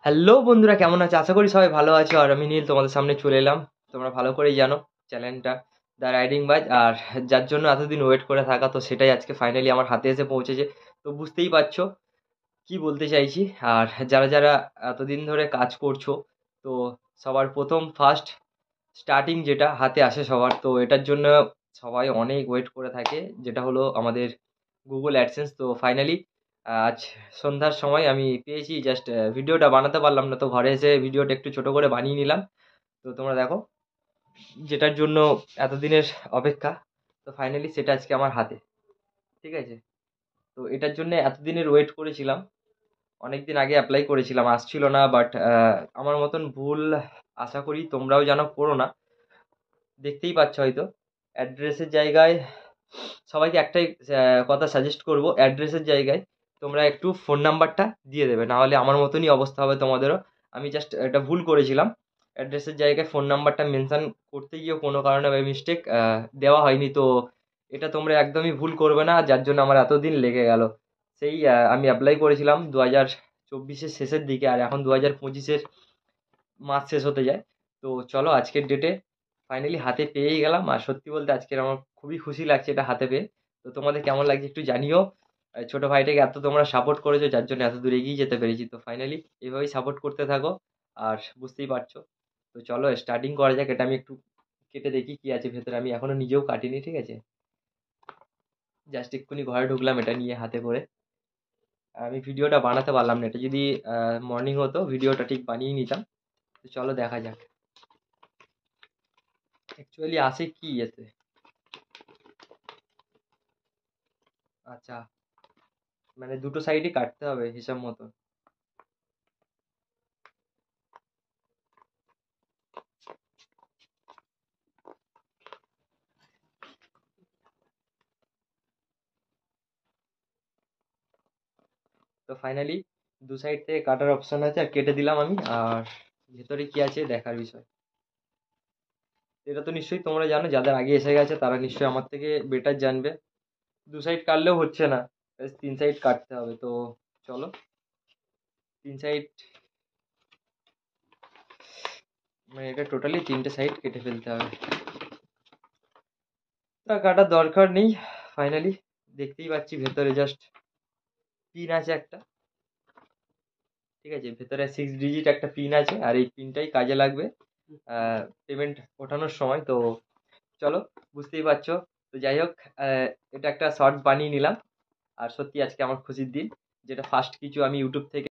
Hello বন্ধুরা, কেমন আছো? আশা করি সবাই ভালো আছো। আর আমি নীল তোমাদের সামনে চলে এলাম। তোমরা ভালো করেই জানো চ্যানেলটা দ্য রাইডিং বাজ, আর যার জন্য এতদিন ওয়েট করে থাকা, তো সেটাই আজকে ফাইনালি আমার হাতে এসে পৌঁছেছে। তো বুঝতেই পারছো কি বলতে চাইছি। আর যারা যারা এতদিন ধরে কাজ করছো, তো সবার প্রথম ফার্স্ট স্টার্টিং যেটা হাতে আসে সবার, তো এটার জন্য সবাই অনেক ওয়েট করে থাকে, যেটা হলো আমাদের গুগল অ্যাডসেন্স। তো ফাইনালি আজ সন্ধ্যার সময় আমি পেয়েছি। জাস্ট ভিডিওটা বানাতে পারলাম না, তো ঘরে এসে ভিডিওটা একটু ছোট করে বানিয়ে নিলাম। তো তোমরা দেখো, যেটার জন্য এতদিনের অপেক্ষা, তো ফাইনালি সেটা আজকে আমার হাতে। ঠিক আছে, তো এটার জন্য এতদিনের ওয়েট করেছিলাম। অনেক দিন আগে অ্যাপ্লাই করেছিলাম, আসছিল না। বাট আমার মতন ভুল আশা করি তোমরাও যেন করো না। দেখতেই পাচ্ছ হয়তো অ্যাড্রেসের জায়গায় সবাইকে একটাই কথা সাজেস্ট করব, অ্যাড্রেসের জায়গায় তোমরা একটু ফোন নাম্বারটা দিয়ে দেবে, না হলে আমার মতনই অবস্থা হবে তোমাদেরও। আমি জাস্ট এটা ভুল করেছিলাম, অ্যাড্রেসের জায়গায় ফোন নাম্বারটা মেনশন করতে গিয়ে কোনো কারণে বাই মিস্টেক দেওয়া হয়নি। তো এটা তোমরা একদমই ভুল করবে না, যার জন্য আমার এতদিন লেগে গেল। সেই আমি অ্যাপ্লাই করেছিলাম 2024-এর শেষের দিকে, আর এখন 2025-এর মাস শেষ হতে যায়। তো চলো আজকের ডেটে ফাইনালি হাতে পেয়েই গেলাম। আর সত্যি বলতে আজকের আমার খুবই খুশি লাগছে এটা হাতে পেয়ে। তো তোমাদের কেমন লাগছে একটু জানিও। ছোট ভাইটাকে এত তোমরা সাপোর্ট করেছো, যার জন্য এত দূর এগিয়ে যেতে পেরেছি। তো ফাইনালি এভাবেই সাপোর্ট করতে থাকো। আর বুঝতেই পারছো, তো চলো স্টার্টিং করা যাক। এটা আমি একটু কেটে দেখি কি আছে ভেতরে, আমি এখনো নিজেও কাটিনি। ঠিক আছে, জাস্ট এক্ষুনি ঘরে ঢুকলাম এটা নিয়ে হাতে করে। আমি ভিডিওটা বানাতে পারলাম না, এটা যদি মর্নিং হতো ভিডিওটা ঠিক বানিয়ে নিতাম। তো চলো দেখা যাক অ্যাকচুয়ালি আসে কি এতে। আচ্ছা, মানে দুটো সাইডই কাটতে হবে হিসাব মতো। তো ফাইনালি দু সাইড থেকে কাটার অপশন আছে, আর কেটে দিলাম আমি। আর ভেতরে কি আছে দেখার বিষয়। এটা তো নিশ্চয়ই তোমরা জানো, যাদের আগে এসে গেছে তারা নিশ্চয়ই আমার থেকে বেটার জানবে। দু সাইড কাটলেও হচ্ছে না, তিন সাইড কাটতে হবে। তো চলো তিন সাইড, মানে এটা টোটালি তিনটে সাইড কেটে ফেলতে হবে। তা কাটার দরকার নেই। ফাইনালি দেখতেই পাচ্ছি ভেতরে জাস্ট পিন আছে একটা। ঠিক আছে, ভেতরে 6 ডিজিট একটা পিন আছে, আর এই পিনটাই কাজে লাগবে পেমেন্ট ওঠানোর সময়। তো চলো বুঝতেই পারছো। তো যাই হোক, এটা একটা শর্ট বানিয়ে নিলাম। আর সত্যি আজকে আমার খুশির দিন, যেটা ফার্স্ট কিছু আমি ইউটিউব থেকে